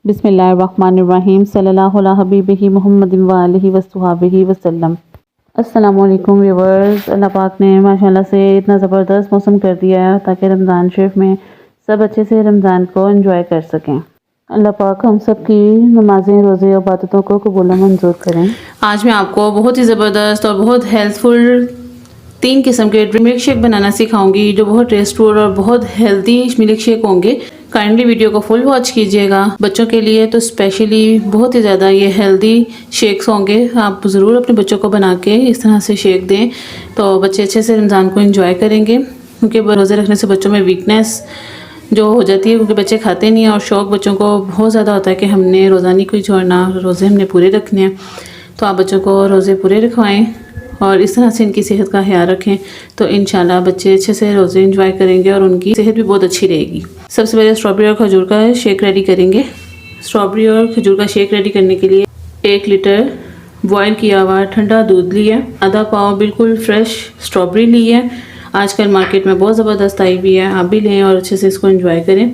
बिस्मिल्लाहिर्रहमानिर्रहीम सल्लल्लाहु अला हबीबिही मुहम्मदिन व आलिहि वस्सहाबिही वसल्लम। अस्सलाम वालेकुम व्यूअर्स। अल्लाह पाक ने माशाल्लाह से इतना ज़बरदस्त मौसम कर दिया है ताकि रमज़ान शरीफ में सब अच्छे से रमज़ान को एंजॉय कर सकें। अल्लाह पाक हम सब की नमाज़ें, रोज़े और इबादतों को कबूल मंजूर करें। आज मैं आपको बहुत ही ज़बरदस्त और बहुत हेल्थफुल 3 किस्म के मिल्क शेक बनाना सिखाऊंगी जो बहुत टेस्टफुल और बहुत हेल्दी मिल्क शेक होंगे। काइंडली वीडियो को फुल वॉच कीजिएगा। बच्चों के लिए तो स्पेशली बहुत ही ज़्यादा ये हेल्दी शेक्स होंगे। आप ज़रूर अपने बच्चों को बना के इस तरह से शेक दें तो बच्चे अच्छे से रमज़ान को एंजॉय करेंगे, क्योंकि रोज़े रखने से बच्चों में वीकनेस जो हो जाती है, क्योंकि बच्चे खाते नहीं हैं और शौक़ बच्चों को बहुत ज़्यादा होता है कि हमने रोज़ा नहीं कोई छोड़ना, रोज़े हमने पूरे रखने हैं। तो आप बच्चों को रोज़े पूरे रखवाएँ और इस तरह से इनकी सेहत का ख्याल रखें तो इंशाल्लाह बच्चे अच्छे से रोज़े एंजॉय करेंगे और उनकी सेहत भी बहुत अच्छी रहेगी। सबसे पहले स्ट्रॉबेरी और खजूर का शेक रेडी करेंगे। स्ट्रॉबेरी और खजूर का शेक रेडी करने के लिए 1 लीटर बॉयल किया हुआ ठंडा दूध लिया, आधा पाव बिल्कुल फ्रेश स्ट्रॉबेरी ली है। आजकल मार्केट में बहुत ज़बरदस्त आई हुई है, आप भी लें और अच्छे से इसको एंजॉय करें।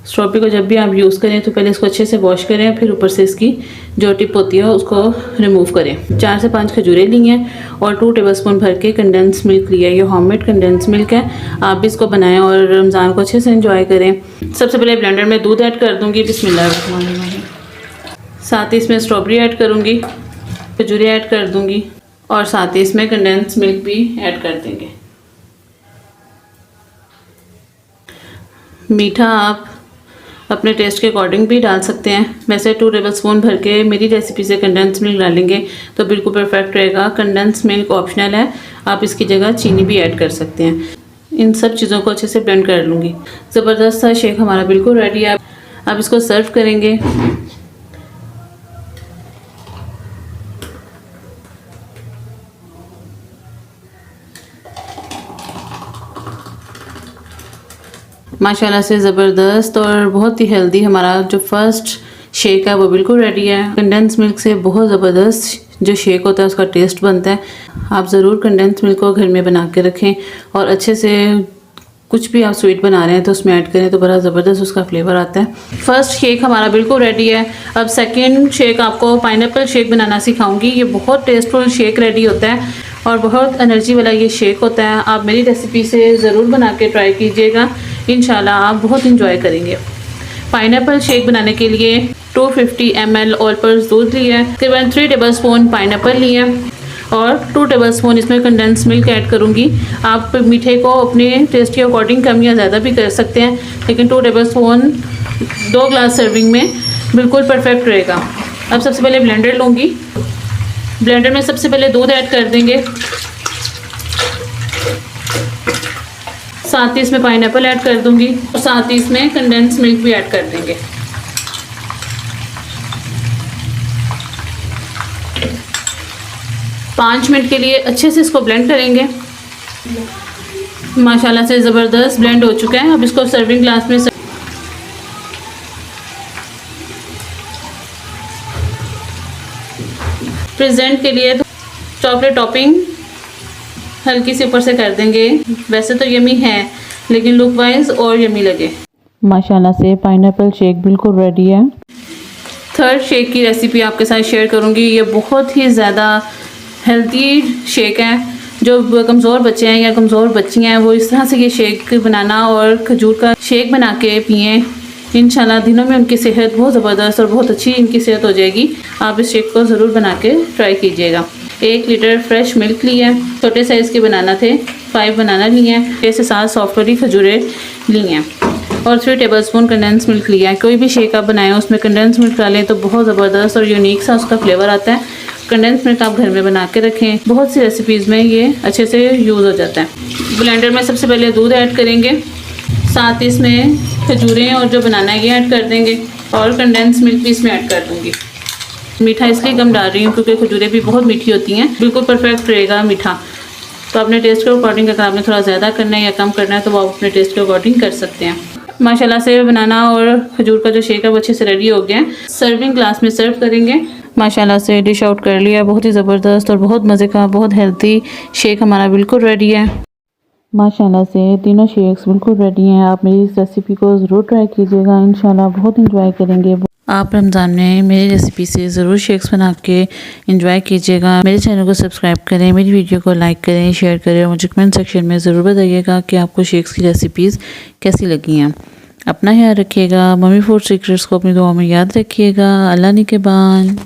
स्ट्रॉबेरी को जब भी आप यूज़ करें तो पहले इसको अच्छे से वॉश करें, फिर ऊपर से इसकी जो टिप होती है उसको रिमूव करें। 4 से 5 खजूरें ली हैं और 2 टेबलस्पून भर के कंडेंस मिल्क लिया है। ये होममेड कंडेंस मिल्क है, आप भी इसको बनाएं और रमज़ान को अच्छे से एंजॉय करें। सबसे पहले ब्लेंडर में दूध ऐड कर दूँगी, बिस्मिल्लाहिर्रहमानिर्रहीम। साथ ही इसमें स्ट्रॉबेरी ऐड करूँगी, खजूरें ऐड कर दूँगी और साथ ही इसमें कंडेंस मिल्क भी ऐड कर देंगे। मीठा आप अपने टेस्ट के अकॉर्डिंग भी डाल सकते हैं। वैसे 2 टेबलस्पून भर के मेरी रेसिपी से कंडेंस मिल्क डालेंगे तो बिल्कुल परफेक्ट रहेगा। कंडेंस मिल्क ऑप्शनल है, आप इसकी जगह चीनी भी ऐड कर सकते हैं। इन सब चीज़ों को अच्छे से ब्लेंड कर लूँगी। ज़बरदस्त सा शेक हमारा बिल्कुल रेडी है। आप इसको सर्व करेंगे। माशाल्लाह से ज़बरदस्त और बहुत ही हेल्दी हमारा जो फर्स्ट शेक है वो बिल्कुल रेडी है। कंडेंस मिल्क से बहुत ज़बरदस्त जो शेक होता है उसका टेस्ट बनता है। आप ज़रूर कंडेंस मिल्क को घर में बना के रखें और अच्छे से कुछ भी आप स्वीट बना रहे हैं तो उसमें ऐड करें तो बड़ा ज़बरदस्त उसका फ्लेवर आता है। फर्स्ट शेक हमारा बिल्कुल रेडी है। अब सेकेंड शेक आपको पाइनएप्पल शेक बनाना सिखाऊंगी। ये बहुत टेस्टफुल शेक रेडी होता है और बहुत एनर्जी वाला ये शेक होता है। आप मेरी रेसिपी से ज़रूर बना के ट्राई कीजिएगा, इंशाल्लाह आप बहुत इंजॉय करेंगे। पाइनएप्पल शेक बनाने के लिए 250 ml ऑल पर्पस दूध लिया है, तकरीबन 3 टेबलस्पून पाइनएप्पल लिया और 2 टेबलस्पून इसमें कंडेंस मिल्क ऐड करूँगी। आप मीठे को अपने टेस्ट के अकॉर्डिंग कम या ज़्यादा भी कर सकते हैं, लेकिन 2 टेबलस्पून 2 ग्लास सर्विंग में बिल्कुल परफेक्ट रहेगा। अब सबसे पहले ब्लेंडर लूँगी। ब्लेंडर में सबसे पहले दूध ऐड कर देंगे, साथ ही इसमें पाइनएप्पल ऐड कर दूंगी और साथ ही इसमें कंडेंस मिल्क भी ऐड कर देंगे। पाँच मिनट के लिए अच्छे से इसको ब्लेंड करेंगे। माशाल्लाह से ज़बरदस्त ब्लेंड हो चुका है। अब इसको सर्विंग ग्लास में प्रेजेंट के लिए चॉकलेट टॉपिंग हल्की सी ऊपर से कर देंगे। वैसे तो यमी है लेकिन लुक वाइज और यमी लगे। माशाल्लाह से पाइनएप्पल शेक बिल्कुल रेडी है। थर्ड शेक की रेसिपी आपके साथ शेयर करूंगी। ये बहुत ही ज़्यादा हेल्दी शेक है। जो कमज़ोर बच्चे हैं या कमज़ोर बच्चियां हैं वो इस तरह से ये शेक बनाना और खजूर का शेक बना के पिएँ, इंशाल्लाह दिनों में उनकी सेहत बहुत ज़बरदस्त और बहुत अच्छी इनकी सेहत हो जाएगी। आप इस शेक को ज़रूर बना के ट्राई कीजिएगा। 1 लीटर फ्रेश मिल्क लिया है, छोटे साइज़ के बनाना थे। 5 बनाना लिए हैं, 6 से 7 सॉफ्ट वाली खजूरें ली हैं और 3 टेबलस्पून कंडेंस मिल्क लिया है। कोई भी शेक आप बनाएं उसमें कंडेंस मिल्क डालें तो बहुत ज़बरदस्त और यूनिक सा उसका फ्लेवर आता है। कंडेंस मिल्क आप घर में बना के रखें, बहुत सी रेसिपीज़ में ये अच्छे से यूज़ हो जाता है। ब्लेंडर में सबसे पहले दूध ऐड करेंगे, साथ ही इसमें खजूरें और जो बनाना है ये ऐड कर देंगे और कंडेंस मिल्क भी इसमें ऐड कर दूँगी। मीठा इसलिए कम डाल रही हूँ क्योंकि खजूरें भी बहुत मीठी होती हैं, बिल्कुल परफेक्ट रहेगा मीठा। तो अपने टेस्ट के अकॉर्डिंग अगर आपने थोड़ा ज़्यादा करना है या कम करना है तो वो आप अपने टेस्ट के अकॉर्डिंग कर सकते हैं। माशाल्लाह से बनाना और खजूर का जो शेक है वो अच्छे से रेडी हो गया है। सर्विंग ग्लास में सर्व करेंगे। माशाल्लाह से डिश आउट कर लिया। बहुत ही ज़बरदस्त और बहुत मज़े का बहुत हेल्थी शेक हमारा बिल्कुल रेडी है। माशाल्लाह से तीनों शेक्स बिल्कुल रेडी हैं। आप मेरी इस रेसिपी को ज़रूर ट्राई कीजिएगा, इंशाल्लाह बहुत इंजॉय करेंगे। आप रमज़ान में मेरी रेसिपी से ज़रूर शेक्स बना के इंजॉय कीजिएगा। मेरे चैनल को सब्सक्राइब करें, मेरी वीडियो को लाइक करें, शेयर करें और मुझे कमेंट सेक्शन में ज़रूर बताइएगा कि आपको शेक्स की रेसिपीज़ कैसी लगी हैं। अपना ख्याल रखिएगा। मम्मी फूड सीक्रेट्स को अपनी दुआ में याद रखिएगा। अल्लाह निगहबान।